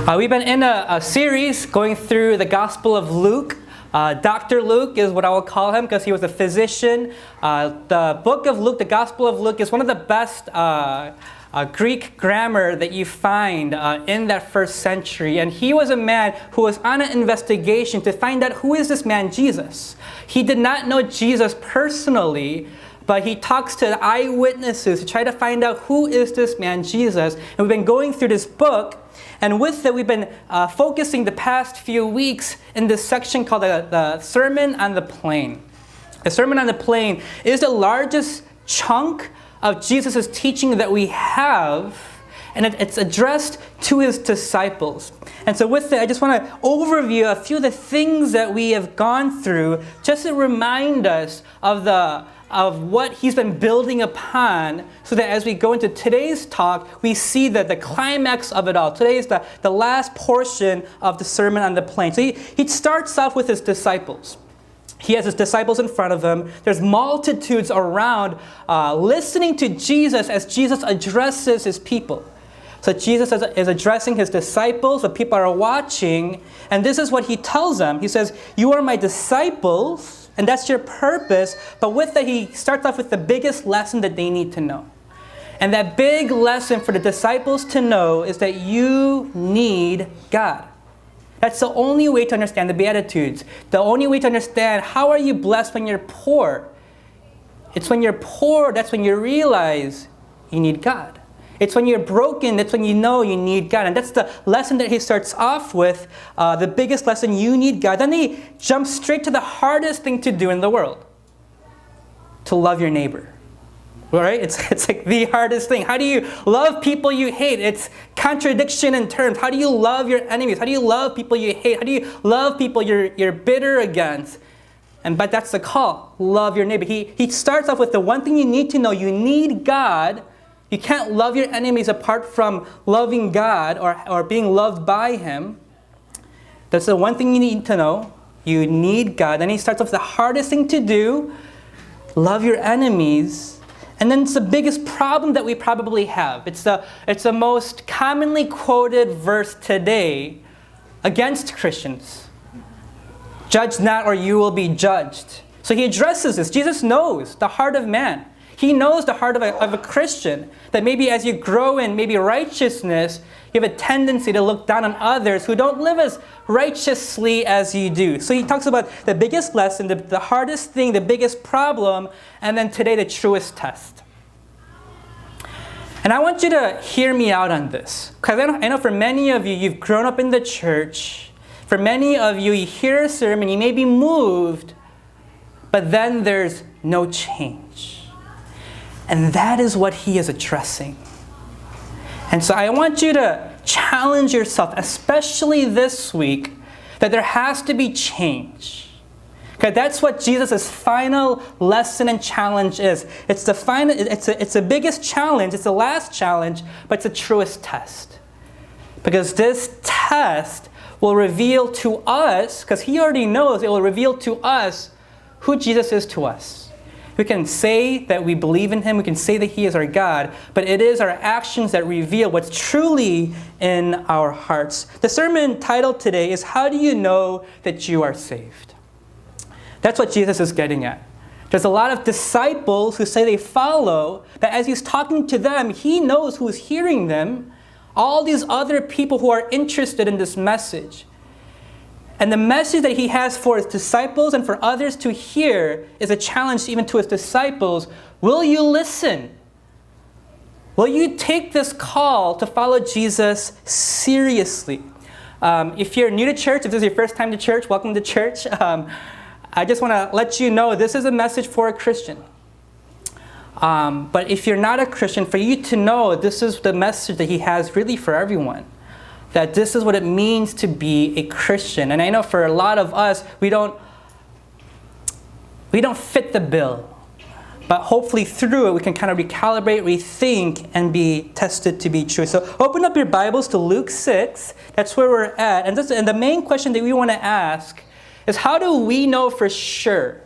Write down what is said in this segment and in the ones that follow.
We've been in a series going through the Gospel of Luke. Dr. Luke is what I will call him because he was a physician. The book of Luke, the Gospel of Luke, is one of the best Greek grammar that you find in that first century. And he was a man who was on an investigation to find out who is this man Jesus. He did not know Jesus personally, but he talks to eyewitnesses to try to find out who is this man Jesus. And we've been going through this book. And with that, we've been focusing the past few weeks in this section called the Sermon on the Plain. The Sermon on the Plain is the largest chunk of Jesus' teaching that we have, and it's addressed to his disciples. And so with that, I just want to overview a few of the things that we have gone through just to remind us of what he's been building upon, so that as we go into today's talk, we see that the climax of it all. Today is the last portion of the Sermon on the Plain. So he starts off with his disciples. He has his disciples in front of him. There's multitudes around listening to Jesus as Jesus addresses his people. So Jesus is addressing his disciples, the people are watching, and this is what he tells them. He says, "You are my disciples, and that's your purpose." But with that, he starts off with the biggest lesson that they need to know. And that big lesson for the disciples to know is that you need God. That's the only way to understand the Beatitudes. The only way to understand how are you blessed when you're poor. It's when you're poor, that's when you realize you need God. It's when you're broken, that's when you know you need God. And that's the lesson that he starts off with, the biggest lesson, you need God. Then he jumps straight to the hardest thing to do in the world, to love your neighbor. Right? It's like the hardest thing. How do you love people you hate? It's contradiction in terms. How do you love your enemies? How do you love people you hate? How do you love people you're bitter against? But that's the call, love your neighbor. He starts off with the one thing you need to know, you need God. You can't love your enemies apart from loving God or being loved by him. That's the one thing you need to know. You need God. Then he starts off with the hardest thing to do, love your enemies. And then it's the biggest problem that we probably have. It's the most commonly quoted verse today against Christians. Judge not or you will be judged. So he addresses this. Jesus knows the heart of man. He knows the heart of a Christian, that maybe as you grow in maybe righteousness, you have a tendency to look down on others who don't live as righteously as you do. So he talks about the biggest lesson, the hardest thing, the biggest problem, and then today the truest test. And I want you to hear me out on this, because I know for many of you, you've grown up in the church. For many of you, you hear a sermon, you may be moved, but then there's no change. And that is what he is addressing. And so I want you to challenge yourself, especially this week, that there has to be change. Okay, that's what Jesus' final lesson and challenge is. It's the biggest challenge, it's the last challenge, but it's the truest test. Because this test will reveal to us, because he already knows, it will reveal to us who Jesus is to us. We can say that we believe in him, we can say that he is our God, but it is our actions that reveal what's truly in our hearts. The sermon title today is, How Do You Know That You Are Saved? That's what Jesus is getting at. There's a lot of disciples who say they follow, but as he's talking to them, he knows who's hearing them, all these other people who are interested in this message. And the message that he has for his disciples and for others to hear is a challenge even to his disciples. Will you listen? Will you take this call to follow Jesus seriously? If you're new to church, if this is your first time to church, welcome to church. I just want to let you know this is a message for a Christian. But if you're not a Christian, for you to know this is the message that he has really for everyone. That this is what it means to be a Christian. And I know for a lot of us, we don't fit the bill. But hopefully through it, we can kind of recalibrate, rethink, and be tested to be true. So open up your Bibles to Luke 6. That's where we're at. And the main question that we want to ask is, how do we know for sure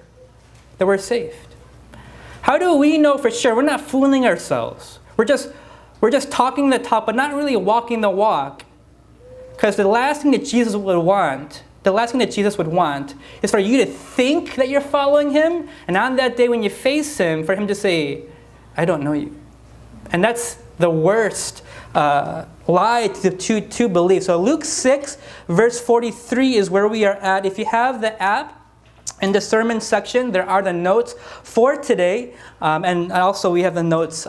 that we're saved? How do we know for sure? We're not fooling ourselves. We're just talking the talk, but not really walking the walk. Because the last thing that Jesus would want is for you to think that you're following him, and on that day when you face him, for him to say, I don't know you. And that's the worst lie to believe. So Luke 6, verse 43 is where we are at. If you have the app, in the sermon section, there are the notes for today. And also we have the notes,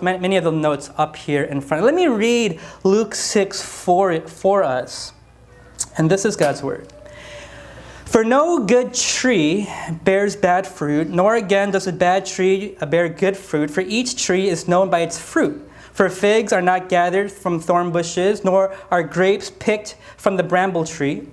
many of the notes up here in front. Let me read Luke 6 for us. And this is God's word. For no good tree bears bad fruit, nor again does a bad tree bear good fruit, for each tree is known by its fruit. For figs are not gathered from thorn bushes, nor are grapes picked from the bramble tree.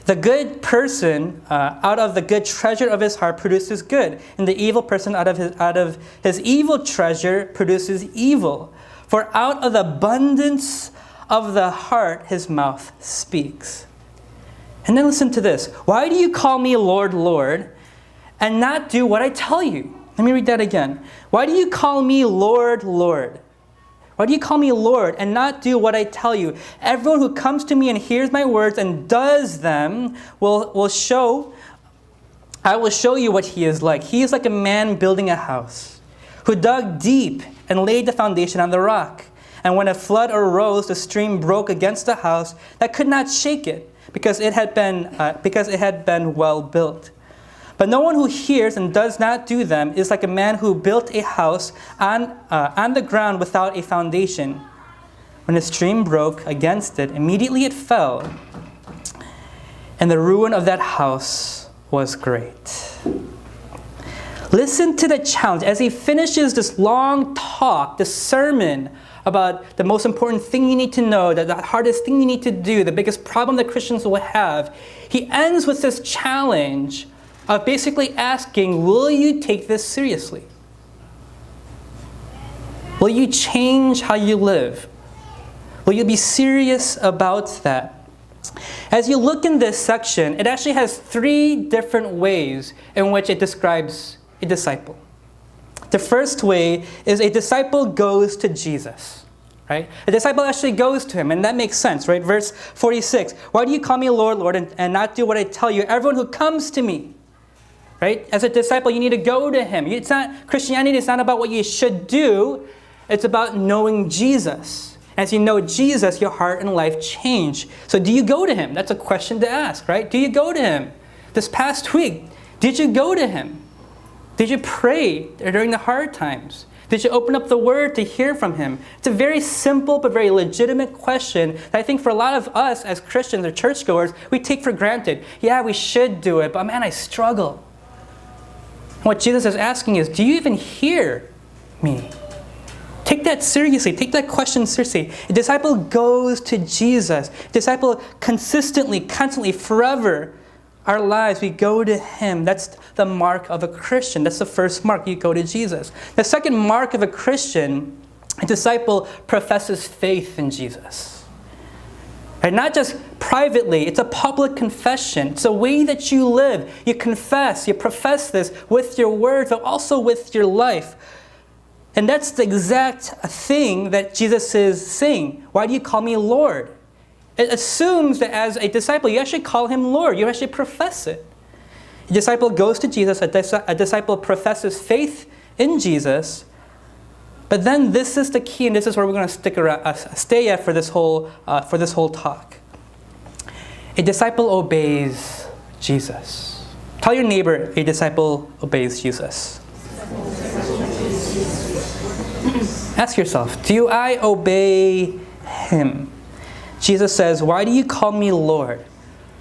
The good person out of the good treasure of his heart produces good, and the evil person out of his evil treasure produces evil. For out of the abundance of the heart his mouth speaks. And then listen to this. Why do you call me Lord, Lord, and not do what I tell you? Let me read that again. Why do you call me Lord, Lord? Why do you call me Lord and not do what I tell you? Everyone who comes to me and hears my words and does them I will show you what he is like. He is like a man building a house who dug deep and laid the foundation on the rock. And when a flood arose, the stream broke against the house that could not shake it because it had been well built. But no one who hears and does not do them is like a man who built a house on the ground without a foundation. When a stream broke against it, immediately it fell, and the ruin of that house was great. Listen to the challenge as he finishes this long talk, this sermon about the most important thing you need to know, the hardest thing you need to do, the biggest problem that Christians will have. He ends with this challenge of basically asking, will you take this seriously? Will you change how you live? Will you be serious about that? As you look in this section, it actually has 3 different ways in which it describes a disciple. The first way is a disciple goes to Jesus, right? A disciple actually goes to him, and that makes sense, right? Verse 46, why do you call me Lord, Lord, and not do what I tell you? Everyone who comes to me, right? As a disciple, you need to go to him. Christianity is not about what you should do. It's about knowing Jesus. As you know Jesus, your heart and life change. So do you go to him? That's a question to ask, right? Do you go to him? This past week, did you go to him? Did you pray during the hard times? Did you open up the Word to hear from him? It's a very simple but very legitimate question that I think for a lot of us as Christians or churchgoers, we take for granted. Yeah, we should do it, but man, I struggle. What Jesus is asking is, do you even hear me? Take that seriously. Take that question seriously. A disciple goes to Jesus. A disciple consistently, constantly, forever, our lives, we go to him. That's the mark of a Christian. That's the first mark. You go to Jesus. The second mark of a Christian, a disciple professes faith in Jesus. And not just privately, it's a public confession. It's a way that you live. You confess, you profess this with your words, but also with your life. And that's the exact thing that Jesus is saying. Why do you call me Lord? It assumes that as a disciple, you actually call him Lord. You actually profess it. A disciple goes to Jesus. A disciple professes faith in Jesus. But then this is the key, and this is where we're going to stay at for this whole talk. A disciple obeys Jesus. Tell your neighbor, a disciple obeys Jesus. Ask yourself, do I obey him? Jesus says, why do you call me Lord?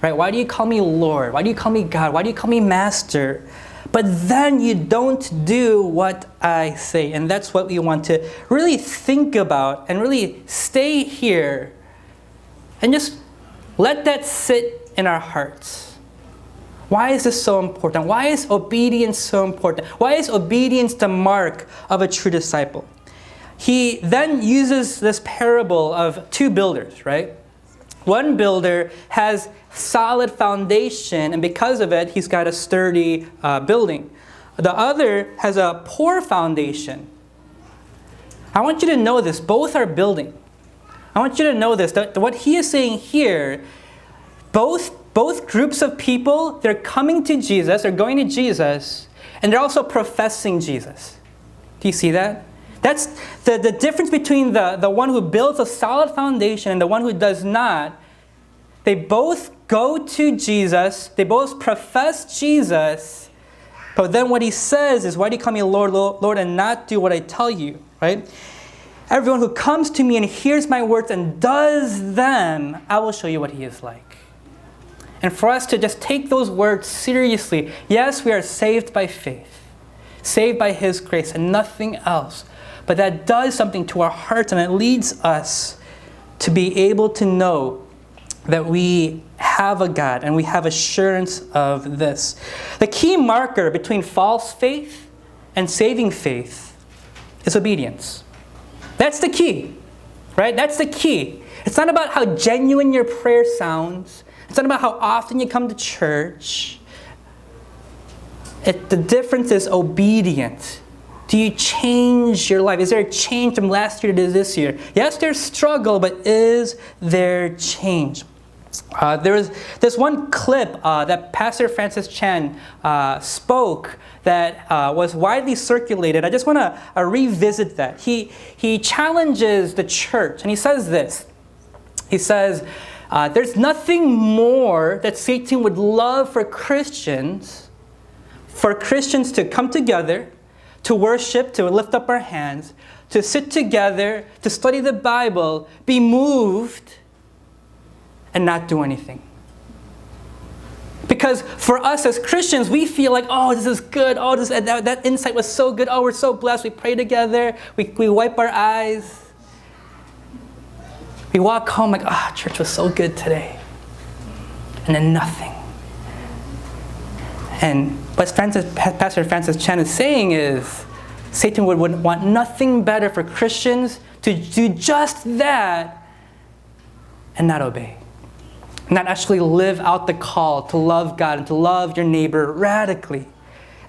Right? Why do you call me Lord? Why do you call me God? Why do you call me Master? But then you don't do what I say. And that's what we want to really think about and really stay here and just let that sit in our hearts. Why is this so important? Why is obedience so important? Why is obedience the mark of a true disciple? He then uses this parable of 2 builders, right? One builder has solid foundation, and because of it, he's got a sturdy building. The other has a poor foundation. I want you to know this. Both are building. I want you to know this, that what he is saying here, both groups of people, they're coming to Jesus, they're going to Jesus, and they're also professing Jesus. Do you see that? That's the difference between the one who builds a solid foundation and the one who does not. They both go to Jesus, they both profess Jesus, but then what he says is, why do you call me Lord, Lord, and not do what I tell you, right? Everyone who comes to me and hears my words and does them, I will show you what he is like. And for us to just take those words seriously, yes, we are saved by faith, saved by his grace and nothing else. But that does something to our hearts, and it leads us to be able to know that we have a God and we have assurance of this. The key marker between false faith and saving faith is obedience. That's the key, right? That's the key. It's not about how genuine your prayer sounds. It's not about how often you come to church. The difference is obedience. Do you change your life? Is there a change from last year to this year? Yes, there's struggle, but is there change? There was this one clip that Pastor Francis Chan spoke that was widely circulated. I just want to revisit that. He challenges the church, and he says this. He says, there's nothing more that Satan would love for Christians to come together, to worship, to lift up our hands, to sit together, to study the Bible, be moved, and not do anything. Because for us as Christians, we feel like, oh, this is good. Oh, that insight was so good. Oh, we're so blessed. We pray together. We wipe our eyes. We walk home like, church was so good today. And then nothing. And what Pastor Francis Chan is saying is, Satan would want nothing better for Christians to do just that and not obey. Not actually live out the call to love God and to love your neighbor radically.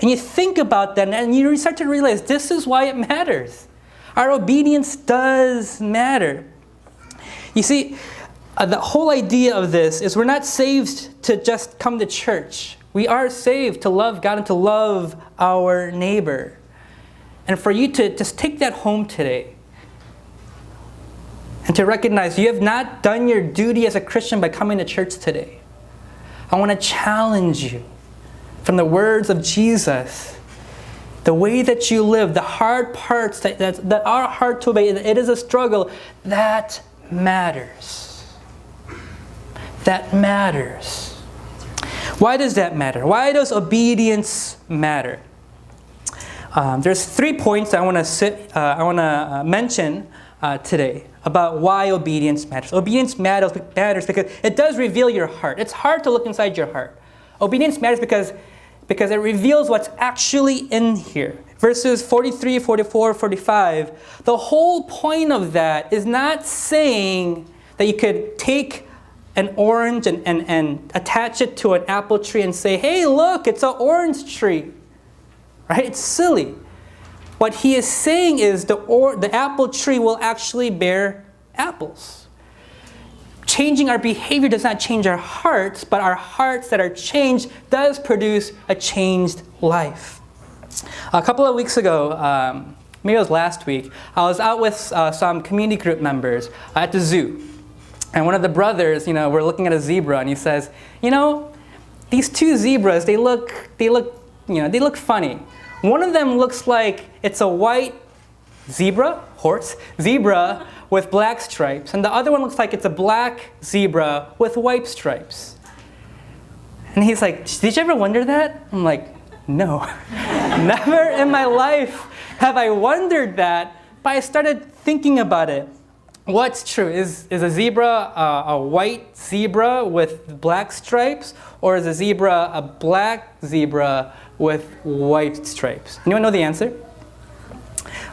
And you think about that and you start to realize this is why it matters. Our obedience does matter. You see, the whole idea of this is we're not saved to just come to church. We are saved to love God and to love our neighbor. And for you to just take that home today and to recognize you have not done your duty as a Christian by coming to church today. I want to challenge you from the words of Jesus. The way that you live, the hard parts that are hard to obey, it is a struggle, that matters. That matters. Why does that matter? Why does obedience matter? There's 3 points I want to mention today about why obedience matters. Obedience matters because it does reveal your heart. It's hard to look inside your heart. Obedience matters because it reveals what's actually in here. Verses 43, 44, 45, the whole point of that is not saying that you could take an orange and attach it to an apple tree and say, hey, look, it's an orange tree. Right? It's silly. What he is saying is the apple tree will actually bear apples. Changing our behavior does not change our hearts, but our hearts that are changed does produce a changed life. A couple of weeks ago, maybe it was last week, I was out with some community group members at the zoo. And one of the brothers, we're looking at a zebra, and he says, these 2 zebras, they look funny. One of them looks like it's a white zebra with black stripes, and the other one looks like it's a black zebra with white stripes. And he's like, did you ever wonder that? I'm like, no. Never in my life have I wondered that, but I started thinking about it. What's true? Is a zebra a white zebra with black stripes, or is a zebra a black zebra with white stripes? Anyone know the answer?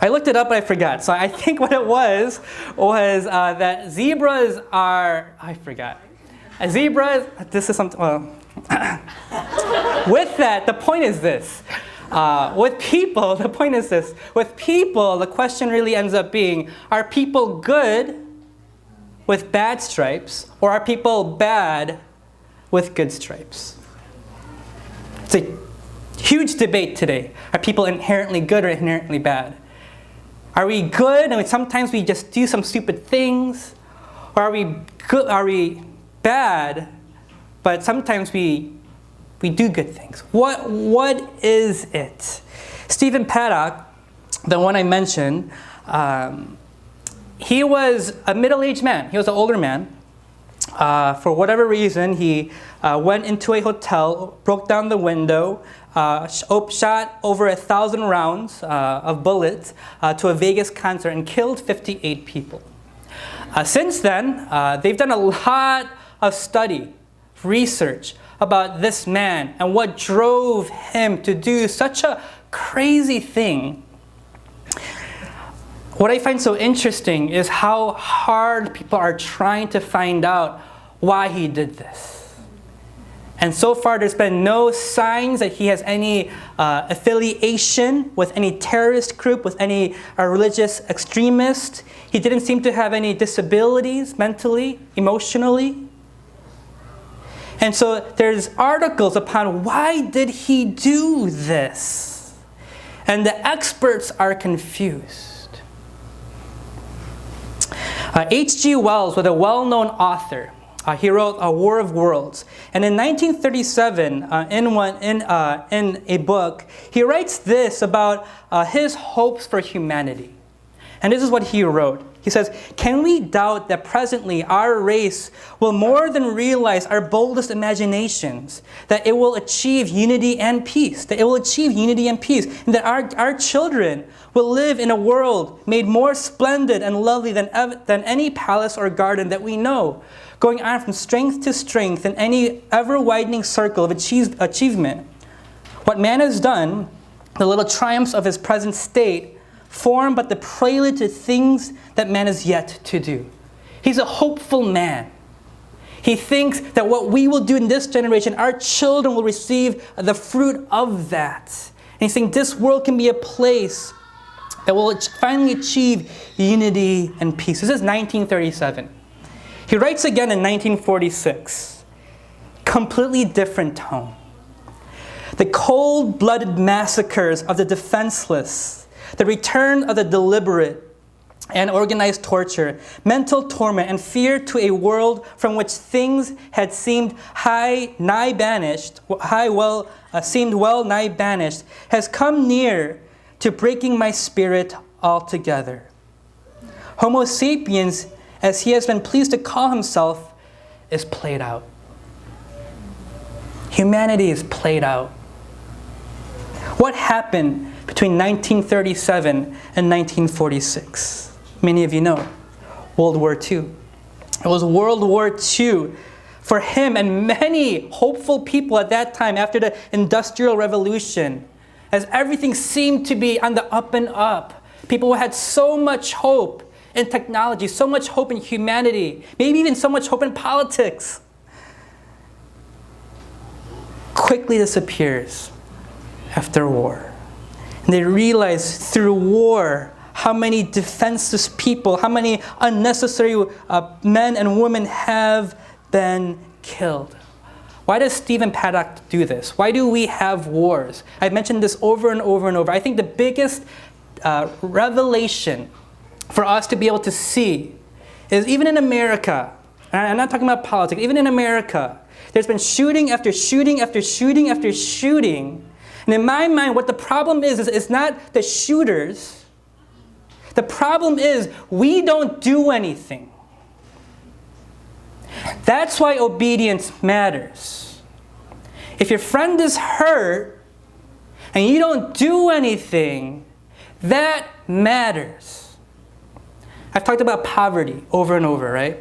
I looked it up, but I forgot. So I think what it was that zebras are, I forgot. A zebra, this is something, with that, the point is this. With people, the point is this. With people, the question really ends up being, are people good with bad stripes, or are people bad with good stripes? It's a huge debate today. Are people inherently good or inherently bad? Are we good and sometimes we just do some stupid things? Or are we good? Are we bad, but sometimes we do good things? What is it? Stephen Paddock, the one I mentioned, he was a middle-aged man. He was an older man. For whatever reason, he went into a hotel, broke down the window, shot over 1,000 rounds of bullets to a Vegas concert and killed 58 people. Since then, they've done a lot of study, research about this man and what drove him to do such a crazy thing. What I find so interesting is how hard people are trying to find out why he did this. And so far, there's been no signs that he has any affiliation with any terrorist group, with any religious extremist. He didn't seem to have any disabilities mentally, emotionally. And so there's articles upon why did he do this? And the experts are confused. H.G. Wells was a well-known author. He wrote A War of Worlds. And in 1937, in a book, he writes this about his hopes for humanity. And this is what he wrote. He says, "Can we doubt that presently our race will more than realize our boldest imaginations, that it will achieve unity and peace, and that our children will live in a world made more splendid and lovely than any palace or garden that we know, going on from strength to strength in any ever-widening circle of achievement. What man has done, the little triumphs of his present state, form but the prelude to things that man is yet to do." He's a hopeful man. He thinks that what we will do in this generation, our children will receive the fruit of that. And he's saying this world can be a place that will finally achieve unity and peace. This is 1937. He writes again in 1946. Completely different tone. "The cold-blooded massacres of the defenseless, the return of the deliberate and organized torture, mental torment, and fear to a world from which things had seemed well nigh banished, has come near to breaking my spirit altogether. Homo sapiens, as he has been pleased to call himself, is played out." Humanity is played out. What happened between 1937 and 1946? Many of you know. World War II. It was World War II for him and many hopeful people at that time after the Industrial Revolution, as everything seemed to be on the up and up. People had so much hope in technology, so much hope in humanity, maybe even so much hope in politics. Quickly disappears after war. And they realize through war how many defenseless people, how many unnecessary men and women have been killed. Why does Stephen Paddock do this? Why do we have wars? I've mentioned this over and over and over. I think the biggest revelation for us to be able to see is even in America, and I'm not talking about politics, even in America, there's been shooting after shooting after shooting after shooting. And in my mind, what the problem is it's not the shooters. The problem is we don't do anything. That's why obedience matters. If your friend is hurt and you don't do anything, that matters. I've talked about poverty over and over, right?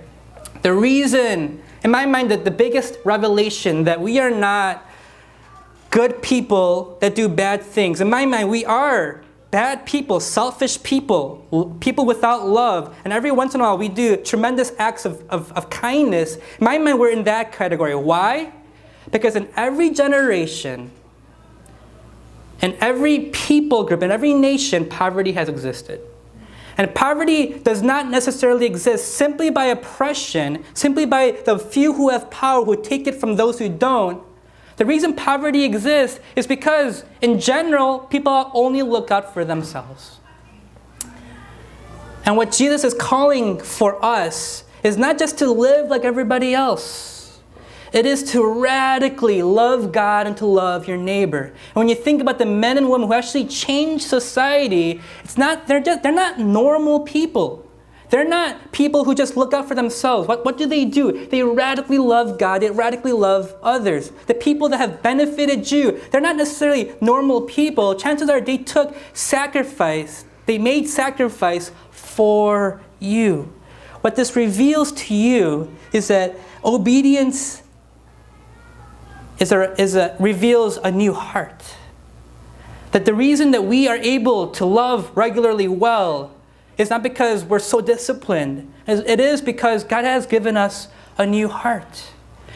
The reason, in my mind, that the biggest revelation that we are not good people that do bad things. In my mind, we are bad people, selfish people, people without love. And every once in a while, we do tremendous acts of kindness. In my mind, we're in that category. Why? Because in every generation, in every people group, in every nation, poverty has existed. And poverty does not necessarily exist simply by oppression, simply by the few who have power who take it from those who don't. The reason poverty exists is because, in general, people only look out for themselves. And what Jesus is calling for us is not just to live like everybody else. It is to radically love God and to love your neighbor. And when you think about the men and women who actually change society, they're not normal people. They're not people who just look out for themselves. What do? They radically love God. They radically love others. The people that have benefited you, they're not necessarily normal people. Chances are they took sacrifice. They made sacrifice for you. What this reveals to you is that obedience reveals a new heart. That the reason that we are able to love regularly well is not because we're so disciplined. It is because God has given us a new heart.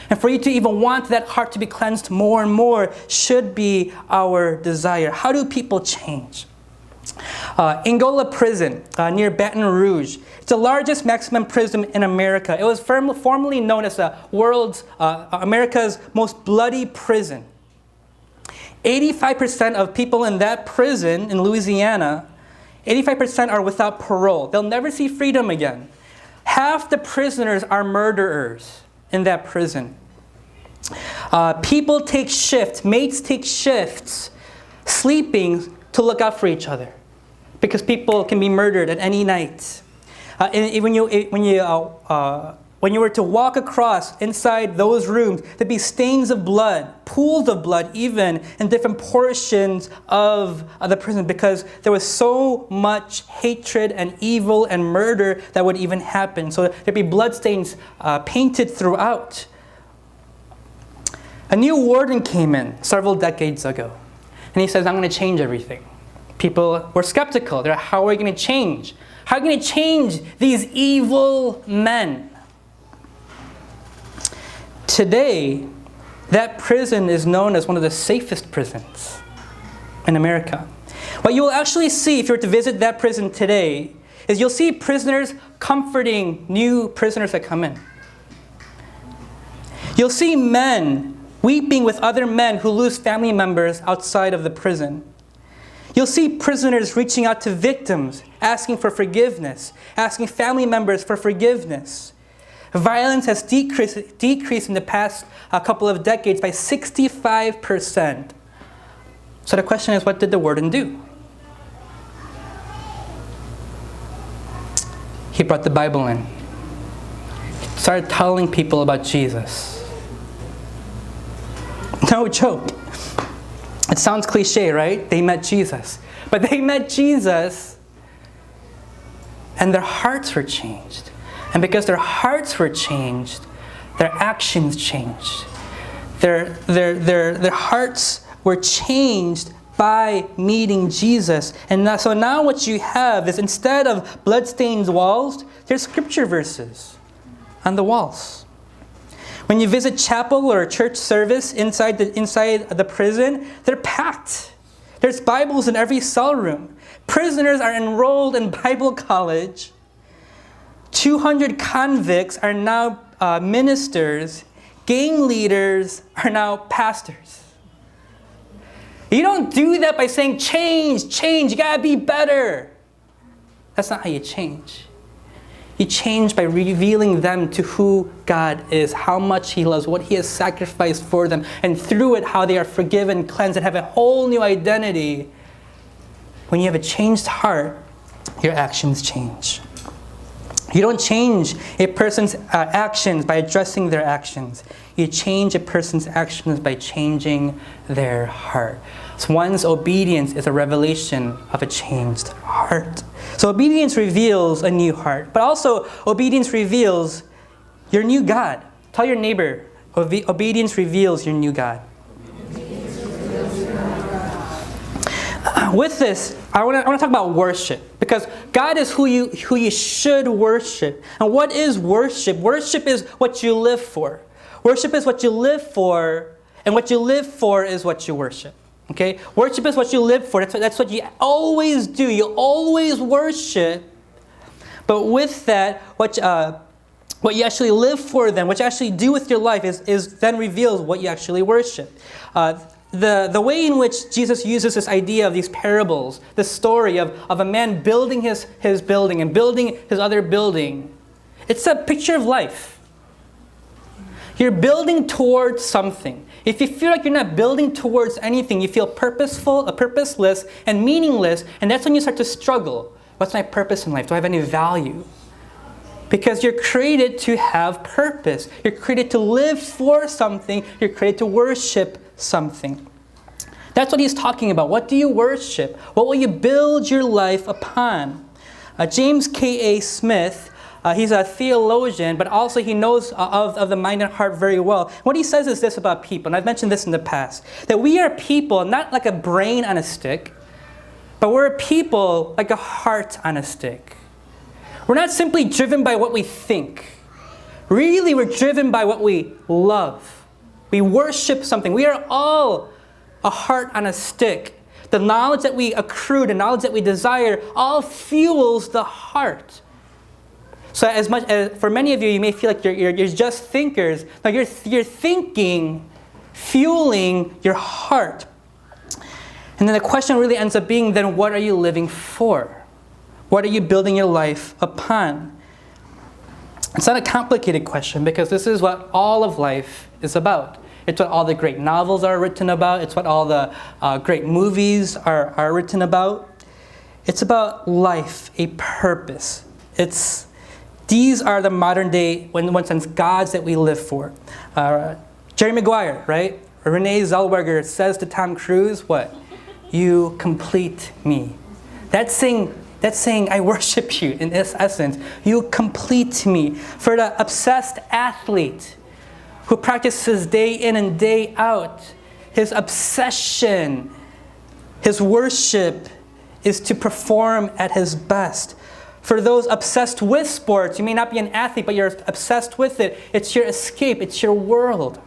And for you to even want that heart to be cleansed more and more should be our desire. How do people change? Angola Prison near Baton Rouge. It's the largest maximum prison in America. It was formerly known as America's most bloody prison. 85% of people in that prison in Louisiana, 85% are without parole. They'll never see freedom again. Half the prisoners are murderers in that prison. People take shifts, mates take shifts, sleeping to look out for each other, because people can be murdered at any night. And when you were to walk across inside those rooms, there'd be stains of blood, pools of blood, even in different portions of the prison, because there was so much hatred and evil and murder that would even happen. So there'd be bloodstains painted throughout. A new warden came in several decades ago, and he says, "I'm going to change everything." People were skeptical. They're like, "How are we going to change? How are we going to change these evil men?" Today, that prison is known as one of the safest prisons in America. What you will actually see if you were to visit that prison today is you'll see prisoners comforting new prisoners that come in. You'll see men weeping with other men who lose family members outside of the prison. You'll see prisoners reaching out to victims, asking for forgiveness, asking family members for forgiveness. Violence has decreased in the past couple of decades by 65%. So the question is, what did the warden do? He brought the Bible in. He started telling people about Jesus. No joke. It sounds cliche, right? They met Jesus. But they met Jesus and their hearts were changed. And because their hearts were changed, their actions changed. Their hearts were changed by meeting Jesus. And so now what you have is, instead of bloodstained walls, there's scripture verses on the walls. When you visit chapel or church service inside the prison, they're packed. There's Bibles in every cell room. Prisoners are enrolled in Bible college. 200 convicts are now ministers. Gang leaders are now pastors. You don't do that by saying, change, you gotta be better. That's not how you change. You change by revealing them to who God is, how much He loves, what He has sacrificed for them, and through it, how they are forgiven, cleansed, and have a whole new identity. When you have a changed heart, your actions change. You don't change a person's actions by addressing their actions. You change a person's actions by changing their heart. So one's obedience is a revelation of a changed heart. So obedience reveals a new heart, but also obedience reveals your new God. Tell your neighbor, obedience reveals your new God. With this, I want to talk about worship, because God is who you should worship. And what is worship? Worship is what you live for. Worship is what you live for, and what you live for is what you worship. Okay? Worship is what you live for. That's what you always do. You always worship But with that, what you actually live for then, what you actually do with your life is then reveals what you actually worship. The way in which Jesus uses this idea of these parables, this story of a man building his building and building his other building, it's a picture of life. You're building towards something. If you feel like you're not building towards anything, you feel purposeless, and meaningless, and that's when you start to struggle. What's my purpose in life? Do I have any value? Because you're created to have purpose. You're created to live for something. You're created to worship something. That's what he's talking about. What do you worship? What will you build your life upon? James K.A. Smith, he's a theologian, but also he knows of the mind and heart very well. What he says is this about people, and I've mentioned this in the past, that we are people not like a brain on a stick, but we're a people like a heart on a stick. We're not simply driven by what we think. Really, we're driven by what we love. We worship something. We are all a heart on a stick. The knowledge that we accrue, the knowledge that we desire, all fuels the heart. So as much as for many of you, you may feel like you're just thinkers. Now you're thinking, fueling your heart. And then the question really ends up being, then what are you living for? What are you building your life upon? It's not a complicated question because this is what all of life is about. It's what all the great novels are written about. It's what all the great movies are written about. It's about life, a purpose. These are the modern day, in one sense, gods that we live for. Jerry Maguire, right? Renee Zellweger says to Tom Cruise, what? You complete me. That's saying I worship you in this essence. You complete me. For the obsessed athlete who practices day in and day out, his obsession, his worship is to perform at his best. For those obsessed with sports, you may not be an athlete, but you're obsessed with it. It's your escape. It's your world.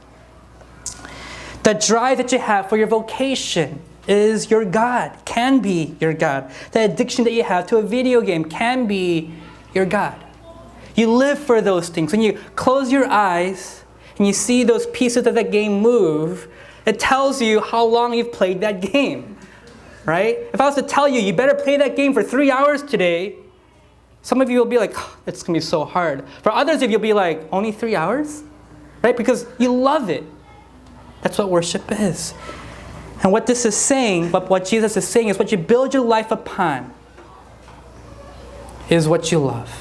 The drive that you have for your vocation is your God, can be your God. The addiction that you have to a video game can be your God. You live for those things. When you close your eyes and you see those pieces of that game move, it tells you how long you've played that game, right? If I was to tell you, you better play that game for 3 hours today, some of you will be like, oh, it's going to be so hard. For others of you, you'll be like, only 3 hours? Right? Because you love it. That's what worship is. And what this is saying, what Jesus is saying is what you build your life upon is what you love.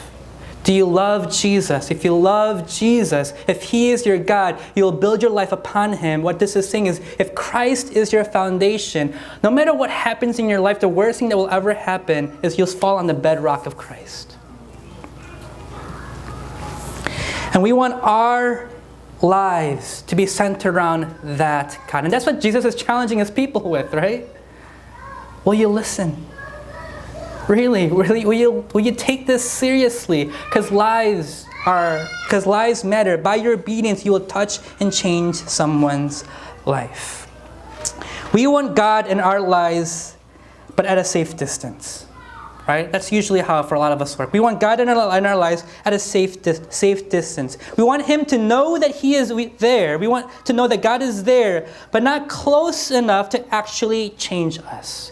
Do you love Jesus? If you love Jesus, if He is your God, you'll build your life upon Him. What this is saying is if Christ is your foundation, no matter what happens in your life, the worst thing that will ever happen is you'll fall on the bedrock of Christ. And we want our lives to be centered around that God. And that's what Jesus is challenging His people with, right? Will you listen? Really, will you take this seriously? Because lives matter. By your obedience, you will touch and change someone's life. We want God in our lives, but at a safe distance. Right? That's usually how for a lot of us work. We want God in our lives at a safe distance. We want Him to know that He is there. We want to know that God is there, but not close enough to actually change us.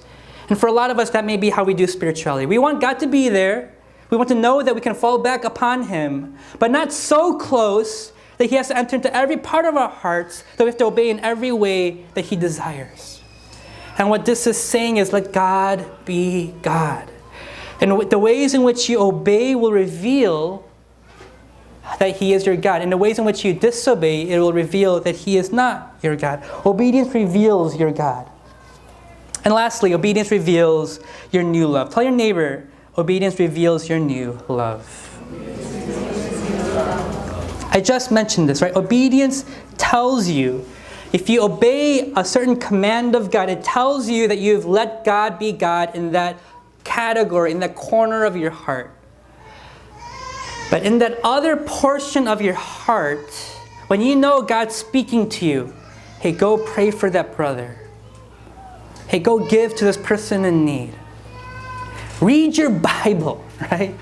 And for a lot of us, that may be how we do spirituality. We want God to be there. We want to know that we can fall back upon Him, but not so close that He has to enter into every part of our hearts, that we have to obey in every way that He desires. And what this is saying is, let God be God. And the ways in which you obey will reveal that He is your God. And the ways in which you disobey, it will reveal that He is not your God. Obedience reveals your God. And lastly, obedience reveals your new love. Tell your neighbor, obedience reveals your new love. I just mentioned this, right? Obedience tells you, if you obey a certain command of God, it tells you that you've let God be God in that category, in that corner of your heart. But in that other portion of your heart, when you know God's speaking to you, hey, go pray for that brother. Hey, go give to this person in need. Read your Bible, right?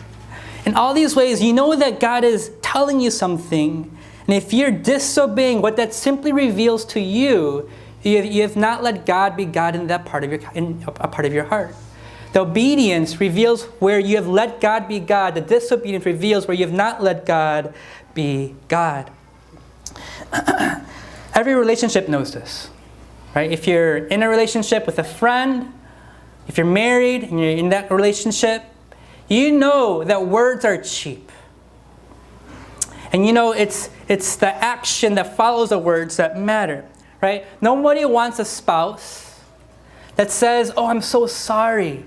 In all these ways, you know that God is telling you something. And if you're disobeying, what that simply reveals to you, you have not let God be God in that part of a part of your heart. The obedience reveals where you have let God be God. The disobedience reveals where you have not let God be God. Every relationship knows this, right? If you're in a relationship with a friend, if you're married and you're in that relationship, you know that words are cheap. And you know it's the action that follows the words that matter, right? Nobody wants a spouse that says, "Oh, I'm so sorry.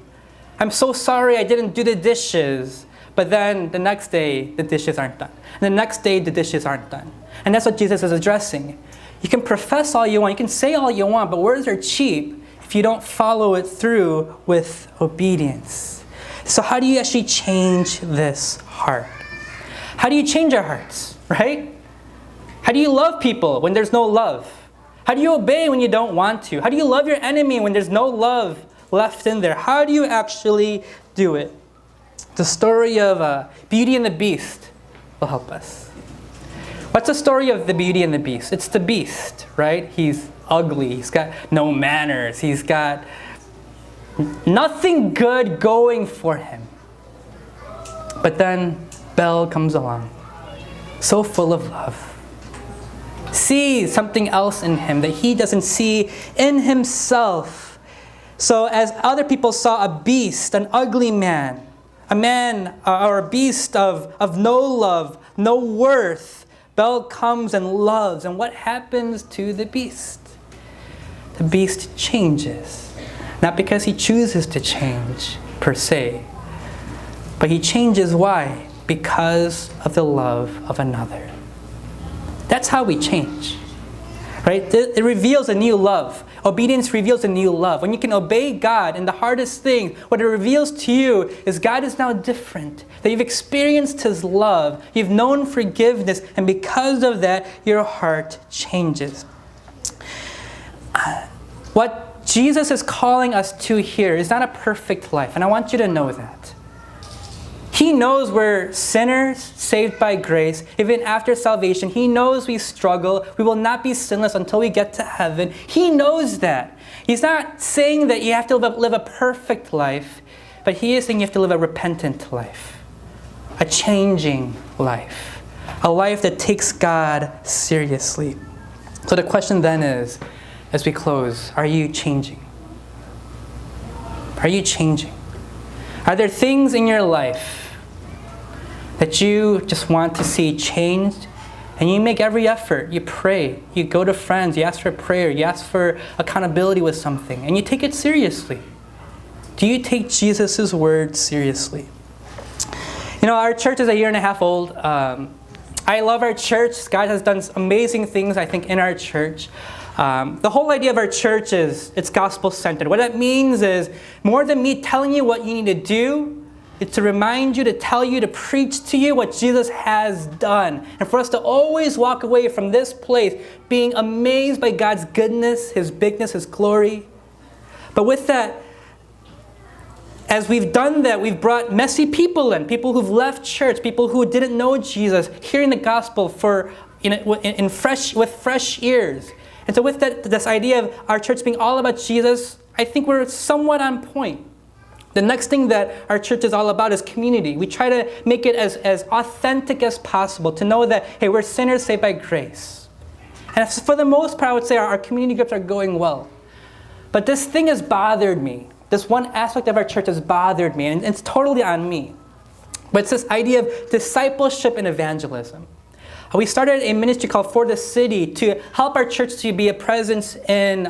I'm so sorry I didn't do the dishes." But then the next day, the dishes aren't done. And the next day, the dishes aren't done. And that's what Jesus is addressing. You can profess all you want, you can say all you want, but words are cheap if you don't follow it through with obedience. So how do you actually change this heart? How do you change our hearts, right? How do you love people when there's no love? How do you obey when you don't want to? How do you love your enemy when there's no love left in there? How do you actually do it? The story of Beauty and the Beast will help us. What's the story of the Beauty and the Beast? It's the Beast, right? He's ugly. He's got no manners. He's got nothing good going for him. But then Belle comes along, so full of love. Sees something else in him that he doesn't see in himself. So as other people saw a beast, an ugly man, a man or a beast of no love, no worth, Belle comes and loves. And what happens to the beast? The beast changes. Not because he chooses to change, per se. But he changes, why? Because of the love of another. That's how we change. Right? It reveals a new love. Obedience reveals a new love. When you can obey God in the hardest thing, what it reveals to you is God is now different. That you've experienced His love. You've known forgiveness. And because of that, your heart changes. What Jesus is calling us to here is not a perfect life. And I want you to know that. He knows we're sinners saved by grace. Even after salvation, He knows we struggle. We will not be sinless until we get to heaven. He knows that. He's not saying that you have to live a perfect life, but He is saying you have to live a repentant life, a changing life, a life that takes God seriously. So the question then is, as we close, are you changing? Are you changing? Are there things in your life that you just want to see changed? And you make every effort. You pray. You go to friends. You ask for prayer. You ask for accountability with something. And you take it seriously. Do you take Jesus' word seriously? You know, our church is a year and a half old. I love our church. God has done amazing things, I think, in our church. The whole idea of our church is it's gospel-centered. What that means is more than me telling you what you need to do, it's to remind you, to tell you, to preach to you what Jesus has done. And for us to always walk away from this place being amazed by God's goodness, His bigness, His glory. But with that, as we've done that, we've brought messy people in, people who've left church, people who didn't know Jesus, hearing the gospel with fresh ears. And so with that, this idea of our church being all about Jesus, I think we're somewhat on point. The next thing that our church is all about is community. We try to make it as authentic as possible, to know that, hey, we're sinners saved by grace. And for the most part, I would say our community groups are going well. But this thing has bothered me. This one aspect of our church has bothered me, and it's totally on me. But it's this idea of discipleship and evangelism. We started a ministry called For the City to help our church to be a presence in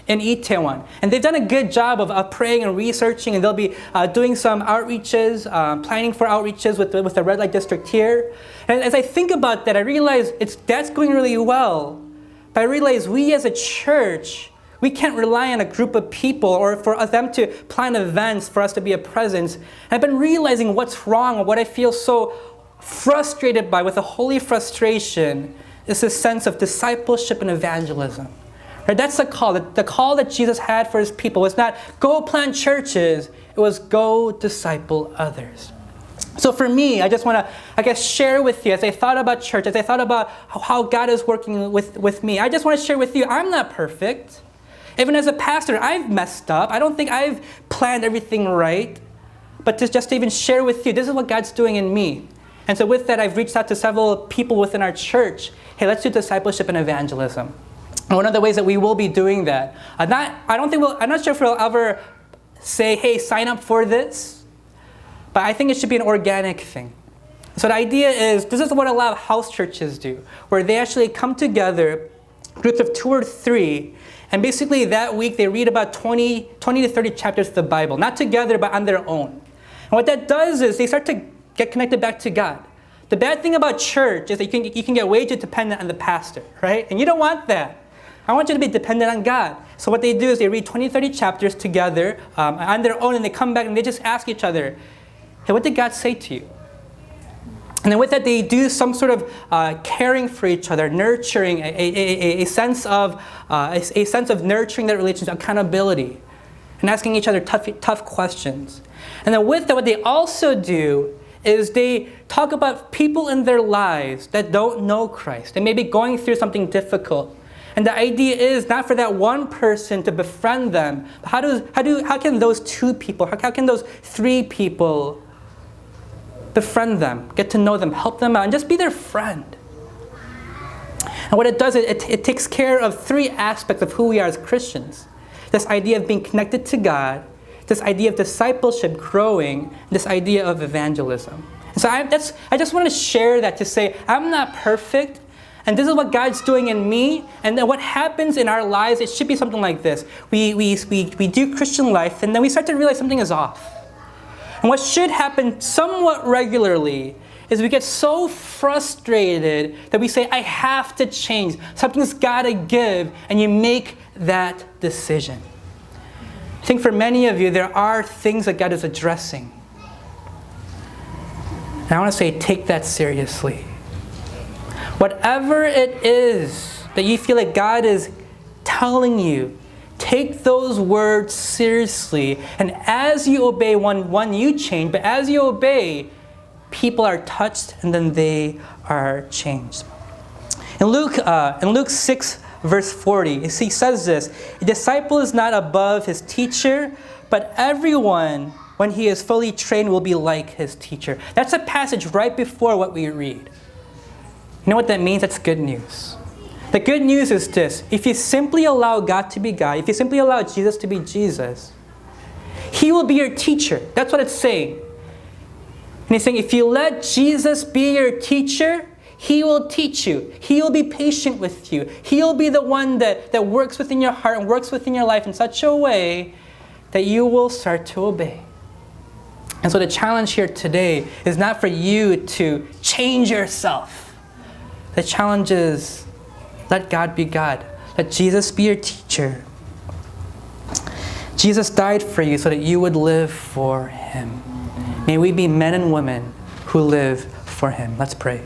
Itaewon. And they've done a good job of praying and researching, and they'll be doing some outreaches, planning for outreaches with the red light district here. And as I think about that, I realize that's going really well. But I realize we as a church, we can't rely on a group of people or for them to plan events for us to be a presence. And I've been realizing what's wrong, what I feel so frustrated by with a holy frustration is this sense of discipleship and evangelism. Right? That's the call. The call that Jesus had for His people was not go plant churches, it was go disciple others. So for me, I just want to, share with you, as I thought about church, as I thought about how God is working with me, I just want to share with you, I'm not perfect. Even as a pastor, I've messed up. I don't think I've planned everything right. But to even share with you, this is what God's doing in me. And so with that, I've reached out to several people within our church. Hey, let's do discipleship and evangelism. And one of the ways that we will be doing that, I'm not sure if we'll ever say, hey, sign up for this. But I think it should be an organic thing. So the idea is, this is what a lot of house churches do, where they actually come together, groups of 2 or 3, and basically that week they read about 20 to 30 chapters of the Bible, not together, but on their own. And what that does is they start to get connected back to God. The bad thing about church is that you can get way too dependent on the pastor, right? And you don't want that. I want you to be dependent on God. So what they do is they read 20, 30 chapters together on their own, and they come back and they just ask each other, hey, what did God say to you? And then with that, they do some sort of caring for each other, nurturing, a sense of nurturing that relationship, accountability, and asking each other tough questions. And then with that, what they also do is they talk about people in their lives that don't know Christ. They may be going through something difficult. And the idea is not for that one person to befriend them. But how can those 2 people, how can those 3 people befriend them, get to know them, help them out, and just be their friend? And what it does is it takes care of 3 aspects of who we are as Christians. This idea of being connected to God, this idea of discipleship growing, this idea of evangelism. And so I just want to share that to say, I'm not perfect, and this is what God's doing in me, and then what happens in our lives, it should be something like this. We do Christian life, and then we start to realize something is off. And what should happen somewhat regularly is we get so frustrated that we say, I have to change. Something's got to give, and you make that decision. I think for many of you, there are things that God is addressing. And I want to say, take that seriously. Whatever it is that you feel like God is telling you, take those words seriously. And as you obey, one, you change, but as you obey, people are touched and then they are changed. In Luke 6, verse 40, he says this, a disciple is not above his teacher, but everyone, when he is fully trained, will be like his teacher. That's a passage right before what we read. You know what that means? That's good news. The good news is this. If you simply allow God to be God, if you simply allow Jesus to be Jesus, He will be your teacher. That's what it's saying. And He's saying, if you let Jesus be your teacher, He will teach you. He will be patient with you. He will be the one that works within your heart and works within your life in such a way that you will start to obey. And so the challenge here today is not for you to change yourself. The challenge is, let God be God. Let Jesus be your teacher. Jesus died for you so that you would live for Him. May we be men and women who live for Him. Let's pray.